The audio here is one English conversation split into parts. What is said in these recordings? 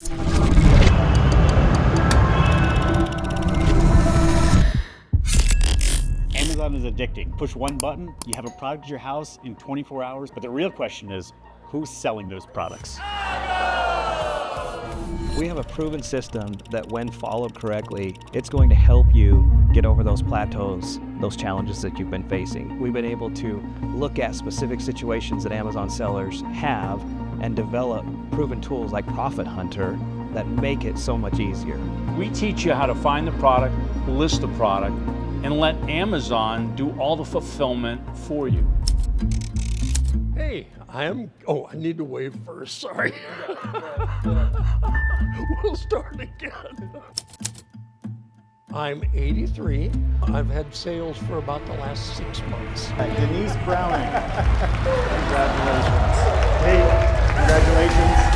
Amazon is addicting. Push one button, you have a product at your house in 24 hours. But the real question is, who's selling those products? We have a proven system that when followed correctly, it's going to help you get over those plateaus, those challenges that you've been facing. We've been able to look at specific situations that Amazon sellers have and develop proven tools like Profit Hunter that make it so much easier. We teach you how to find the product, list the product, and let Amazon do all the fulfillment for you. Hey, I need to wave first, sorry. We'll start again. I'm 83. I've had sales for about the last 6 months. Denise Browning. Congratulations. Hey, congratulations.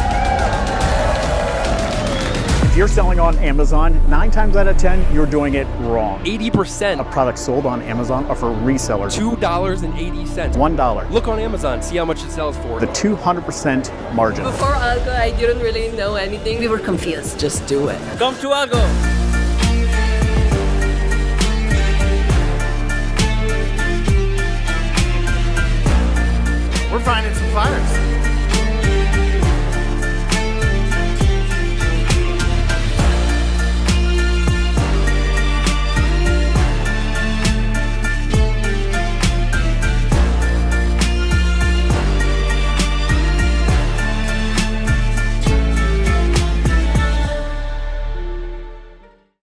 If you're selling on Amazon, 9 times out of 10, you're doing it wrong. 80% of products sold on Amazon are for resellers. $2.80. $1. Look on Amazon, see how much it sells for. The 200% margin. Before ALGO, I didn't really know anything. We were confused. Just do it. Come to ALGO. We're finding suppliers.